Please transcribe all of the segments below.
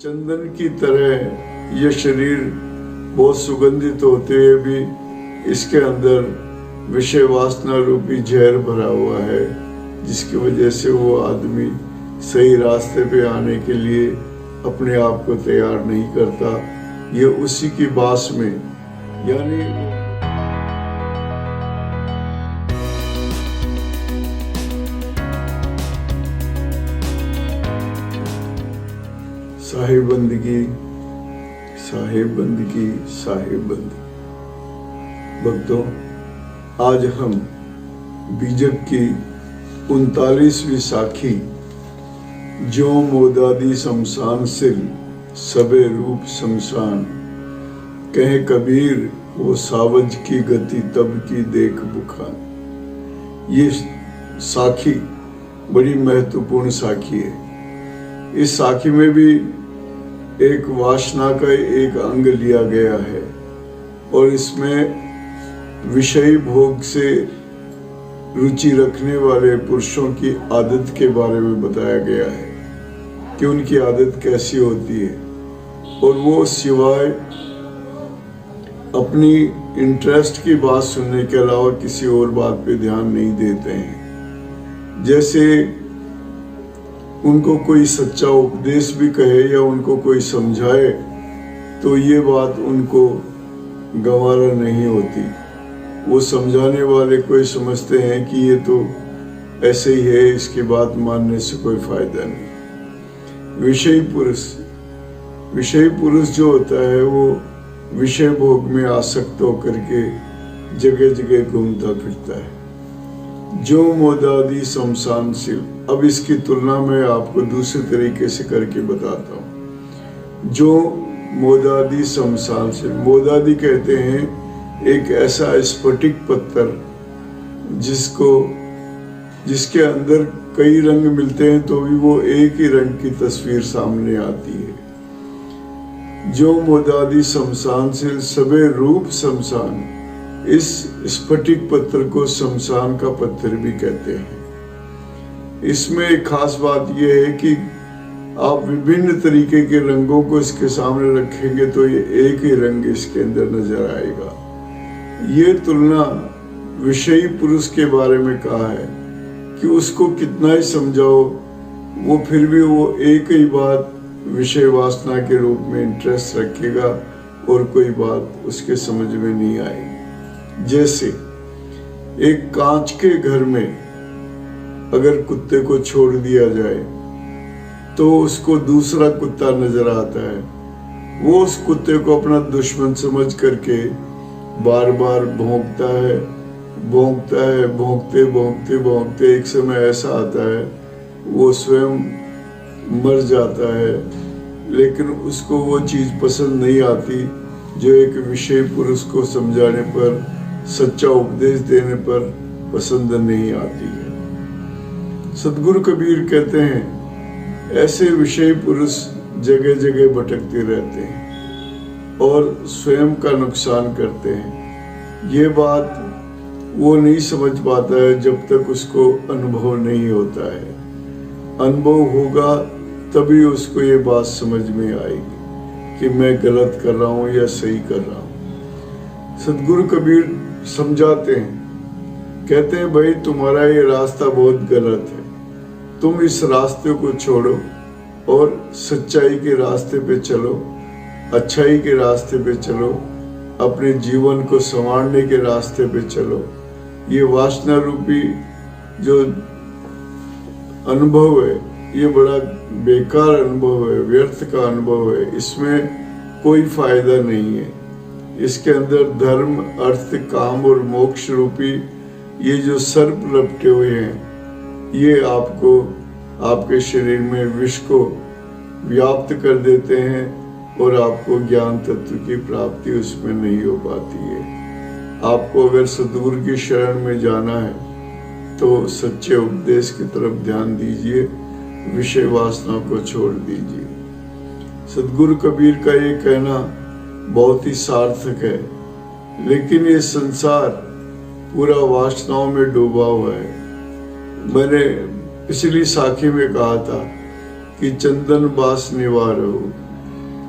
चंदन की तरह यह शरीर बहुत सुगंधित होते हुए भी इसके अंदर विषय वासना रूपी जहर भरा हुआ है, जिसकी वजह से वो आदमी सही रास्ते पे आने के लिए अपने आप को तैयार नहीं करता। ये उसी की बास में, यानी साहिब बंदगी, साहिब बंदगी, साहिब बंदगी। भक्तों, आज हम बीजक की 39वीं साखी जो मोदादी शमशान सिल सबे रूप शमशान, कहे कबीर वो सावज की गति तब की देख बुखान। ये साखी बड़ी महत्वपूर्ण साखी है। इस साखी में भी एक वासना का एक अंग लिया गया है और इसमें विषयी भोग से रुचि रखने वाले पुरुषों की आदत के बारे में बताया गया है कि उनकी आदत कैसी होती है, और वो सिवाय अपनी इंटरेस्ट की बात सुनने के अलावा किसी और बात पे ध्यान नहीं देते हैं। जैसे उनको कोई सच्चा उपदेश भी कहे या उनको कोई समझाए तो ये बात उनको गंवारा नहीं होती। वो समझाने वाले कोई समझते हैं कि ये तो ऐसे ही है, इसकी बात मानने से कोई फायदा नहीं। विषयी पुरुष जो होता है वो विषय भोग में आसक्त होकर के जगह जगह घूमता फिरता है। जो मोदादी शमशान सिल, अब इसकी तुलना मैं आपको दूसरे तरीके से करके बताता हूँ। जो मोदादी शमशान सिल, मोदादी कहते हैं एक ऐसा स्फटिक पत्थर जिसके अंदर कई रंग मिलते हैं तो भी वो एक ही रंग की तस्वीर सामने आती है। जो मोदादी शमशान सिल सबे रूप शमशान, इस स्फटिक पत्थर को शमशान का पत्थर भी कहते हैं। इसमें एक खास बात यह है कि आप विभिन्न तरीके के रंगों को इसके सामने रखेंगे तो ये एक ही रंग इसके अंदर नजर आएगा। ये तुलना विषयी पुरुष के बारे में कहा है कि उसको कितना ही समझाओ वो फिर भी वो एक ही बात विषय वासना के रूप में इंटरेस्ट रखेगा और कोई बात उसके समझ में नहीं आएगी। जैसे एक कांच के घर में अगर कुत्ते को छोड़ दिया जाए तो उसको दूसरा कुत्ता नजर आता है। वो उस कुत्ते को अपना दुश्मन समझ करके बार बार भौंकता है, भौंकते एक समय ऐसा आता है वो स्वयं मर जाता है, लेकिन उसको वो चीज पसंद नहीं आती जो एक विषय पुरुष को समझाने पर, सच्चा उपदेश देने पर पसंद नहीं आती है। सदगुरु कबीर कहते हैं ऐसे विषय पुरुष जगह जगह भटकते रहते हैं और स्वयं का नुकसान करते हैं। ये बात वो नहीं समझ पाता है जब तक उसको अनुभव नहीं होता है। अनुभव होगा तभी उसको ये बात समझ में आएगी कि मैं गलत कर रहा हूँ या सही कर रहा हूँ। सदगुरु कबीर समझाते हैं, कहते हैं भाई तुम्हारा ये रास्ता बहुत गलत है, तुम इस रास्ते को छोड़ो और सच्चाई के रास्ते पे चलो, अच्छाई के रास्ते पे चलो, अपने जीवन को संवारने के रास्ते पे चलो। ये वासना रूपी जो अनुभव है ये बड़ा बेकार अनुभव है, व्यर्थ का अनुभव है, इसमें कोई फायदा नहीं है। इसके अंदर धर्म, अर्थ, काम और मोक्ष रूपी ये जो सर्प लपटे हुए हैं ये आपको आपके शरीर में विष को व्याप्त कर देते हैं और आपको ज्ञान तत्व की प्राप्ति उसमें नहीं हो पाती है। आपको अगर सद्गुरु की शरण में जाना है तो सच्चे उपदेश की तरफ ध्यान दीजिए, विषय वासना को छोड़ दीजिए। सदगुरु कबीर का ये कहना बहुत ही सार्थक है, लेकिन ये संसार पूरा वासनाओं में डूबा हुआ है। मैंने पिछली साखी में कहा था कि चंदन बास निवारो,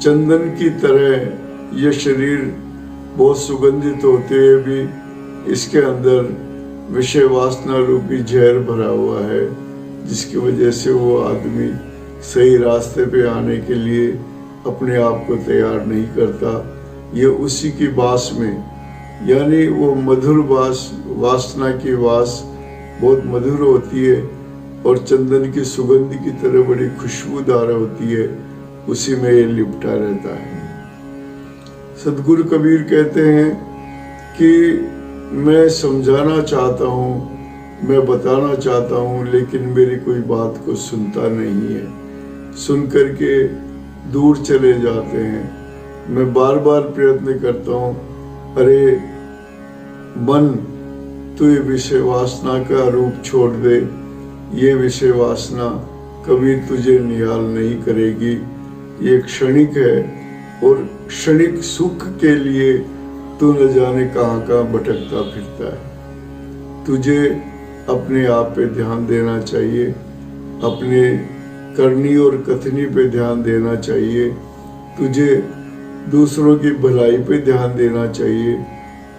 चंदन की तरह यह शरीर बहुत सुगंधित होते हुए भी इसके अंदर विषय वासना रूपी जहर भरा हुआ है, जिसकी वजह से वो आदमी सही रास्ते पे आने के लिए अपने आप को तैयार नहीं करता। ये उसी की वास में, यानी वो मधुर वासना की वास बहुत मधुर होती है और चंदन की सुगंध की तरह बड़ी खुशबूदार होती है, उसी में ये लिपटा रहता है। सदगुरु कबीर कहते हैं कि मैं समझाना चाहता हूँ, मैं बताना चाहता हूँ, लेकिन मेरी कोई बात को सुनता नहीं है, सुन करके दूर चले जाते हैं। मैं बार बार प्रयत्न करता हूँ, अरे मन तू ये विषय वासना का रूप छोड़ दे, ये विषय वासना कभी तुझे निहाल नहीं करेगी, ये क्षणिक है और क्षणिक सुख के लिए तू न जाने कहाँ कहाँ भटकता फिरता है। तुझे अपने आप पे ध्यान देना चाहिए, अपने करनी और कथनी पे ध्यान देना चाहिए, तुझे दूसरों की भलाई पे ध्यान देना चाहिए,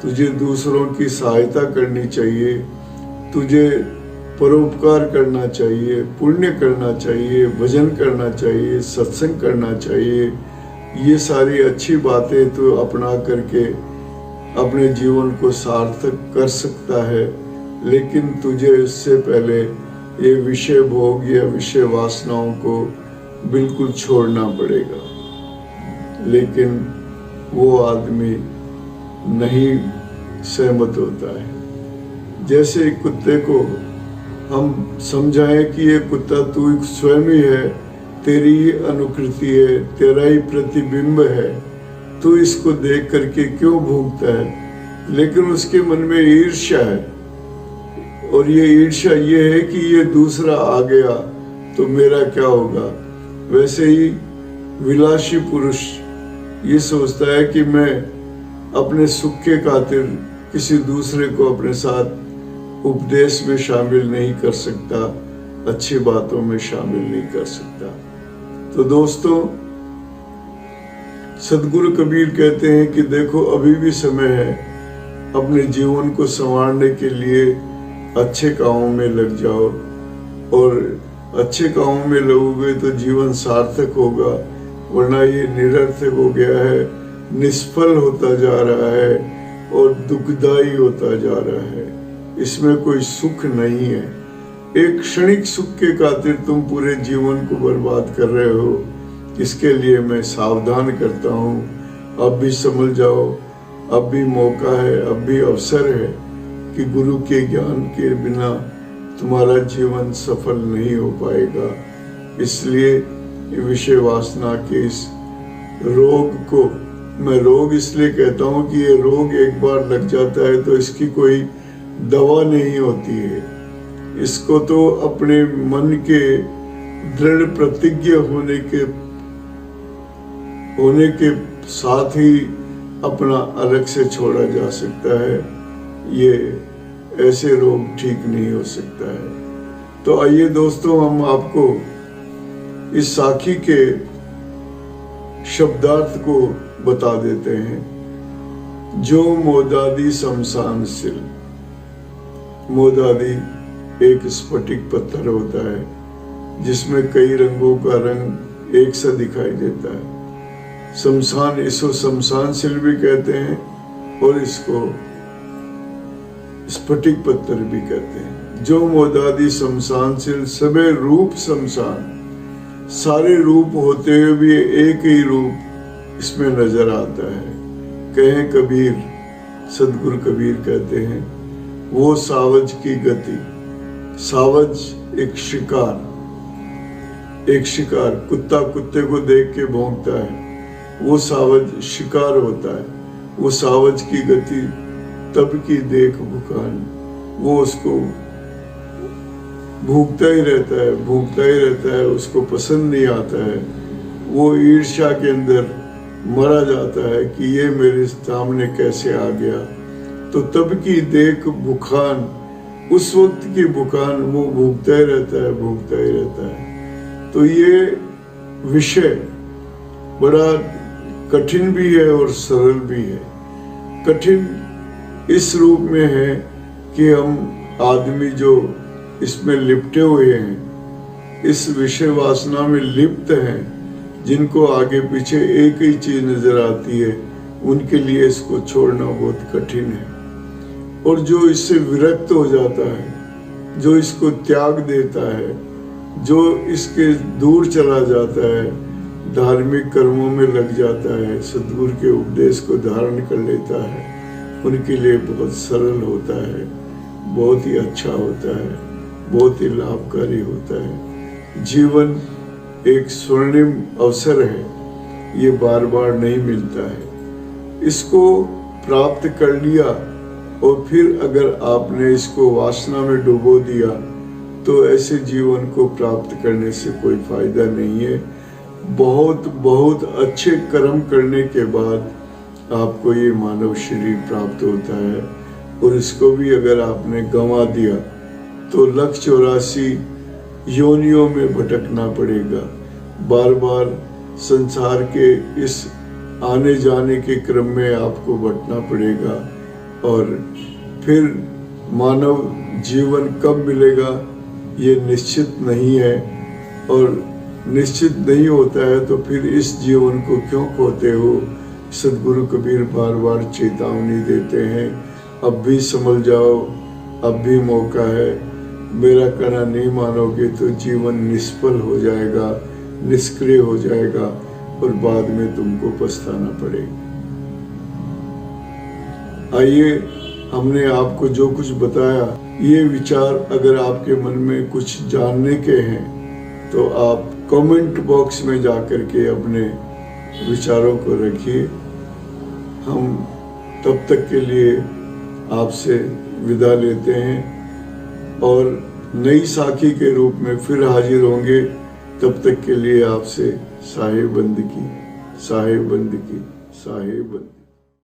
तुझे दूसरों की सहायता करनी चाहिए, तुझे परोपकार करना चाहिए, पुण्य करना चाहिए, भजन करना चाहिए, सत्संग करना चाहिए। ये सारी अच्छी बातें तो अपना करके अपने जीवन को सार्थक कर सकता है, लेकिन तुझे इससे पहले ये विषय भोग या विषय वासनाओं को बिल्कुल छोड़ना पड़ेगा। लेकिन वो आदमी नहीं सहमत होता है। जैसे एक कुत्ते को हम समझाएं कि ये कुत्ता तू स्वयं ही है, तेरी ही अनुकृति है, तेरा ही प्रतिबिंब है, तू इसको देख करके क्यों भूखता है, लेकिन उसके मन में ईर्ष्या है, और ये ईर्ष्या ये है कि ये दूसरा आ गया तो मेरा क्या होगा। वैसे ही विलासी पुरुष ये सोचता है कि मैं अपने सुख के खातिर किसी दूसरे को अपने साथ उपदेश में शामिल नहीं कर सकता, अच्छी बातों में शामिल नहीं कर सकता। तो दोस्तों, सदगुरु कबीर कहते हैं कि देखो अभी भी समय है, अपने जीवन को संवारने के लिए अच्छे कामों में लग जाओ, और अच्छे कामों में लगोगे तो जीवन सार्थक होगा, वरना ये निरर्थक हो गया है, निष्फल होता जा रहा है और दुखदाई होता जा रहा है। इसमें कोई सुख नहीं है। एक क्षणिक सुख के खातिर तुम पूरे जीवन को बर्बाद कर रहे हो। इसके लिए मैं सावधान करता हूँ, अब भी समझ जाओ, अब भी मौका है, अब भी अवसर है कि गुरु के ज्ञान के बिना तुम्हारा जीवन सफल नहीं हो पाएगा। इसलिए विषय वासना के इस रोग को, मैं रोग इसलिए कहता हूँ कि ये रोग एक बार लग जाता है तो इसकी कोई दवा नहीं होती है। इसको तो अपने मन के दृढ़ प्रतिज्ञ होने के साथ ही अपना अलग से छोड़ा जा सकता है। ये ऐसे रोग ठीक नहीं हो सकता है। तो आइए दोस्तों, हम आपको इस साखी के शब्दार्थ को बता देते हैं। जो मोदादी शमशान सिल। मोदादी एक स्फटिक पत्थर होता है जिसमें कई रंगों का रंग एक सा दिखाई देता है। शमशान, इसको शमशान सिल भी कहते हैं और इसको स्फटिक पत्थर भी कहते हैं। जो मोदादी शमशान सिल सबे रूप शमशान। सारे रूप होते हुए भी एक ही रूप इसमें नजर आता है। कहें कबीर, सदगुरु कबीर कहते हैं, वो सावज की गति। सावज एक शिकार, कुत्ता कुत्ते को देख के भौंकता है, वो सावज शिकार होता है। वो सावज की गति तब की देख भुकान, वो उसको भूखता ही रहता है, उसको पसंद नहीं आता है। वो ईर्ष्या के अंदर मरा जाता है कि ये मेरे सामने कैसे आ गया। तो तब की देख भुखान, उस वक्त की भुखान, वो भूखता ही रहता है। तो ये विषय बड़ा कठिन भी है और सरल भी है। कठिन इस रूप में है कि हम आदमी जो इसमें लिपटे हुए हैं, इस विषय वासना में लिप्त हैं, जिनको आगे पीछे एक ही चीज नजर आती है, उनके लिए इसको छोड़ना बहुत कठिन है। और जो इससे विरक्त हो जाता है, जो इसको त्याग देता है, जो इसके दूर चला जाता है, धार्मिक कर्मों में लग जाता है, सद्गुरु के उपदेश को धारण कर लेता है, उनके लिए बहुत सरल होता है, बहुत ही अच्छा होता है, बहुत ही लाभकारी होता है। जीवन एक स्वर्णिम अवसर है, ये बार बार नहीं मिलता है। इसको प्राप्त कर लिया और फिर अगर आपने इसको वासना में डुबो दिया तो ऐसे जीवन को प्राप्त करने से कोई फायदा नहीं है। बहुत बहुत अच्छे कर्म करने के बाद आपको ये मानव शरीर प्राप्त होता है, और इसको भी अगर आपने गंवा दिया तो 184 योनियों में भटकना पड़ेगा। बार बार संसार के इस आने जाने के क्रम में आपको बंटना पड़ेगा, और फिर मानव जीवन कब मिलेगा ये निश्चित नहीं है। और निश्चित नहीं होता है तो फिर इस जीवन को क्यों खोते हो। सद्गुरु कबीर बार बार चेतावनी देते हैं, अब भी संभल जाओ, अब भी मौका है। मेरा कहना नहीं मानोगे तो जीवन निष्फल हो जाएगा, निष्क्रिय हो जाएगा, और बाद में तुमको पछताना पड़ेगा। आइए, हमने आपको जो कुछ बताया, ये विचार अगर आपके मन में कुछ जानने के हैं तो आप कमेंट बॉक्स में जाकर के अपने विचारों को रखिए। हम तब तक के लिए आपसे विदा लेते हैं और नई साखी के रूप में फिर हाजिर होंगे। तब तक के लिए आपसे साहिब बंदगी, साहिब बंदगी, साहिब बंदगी।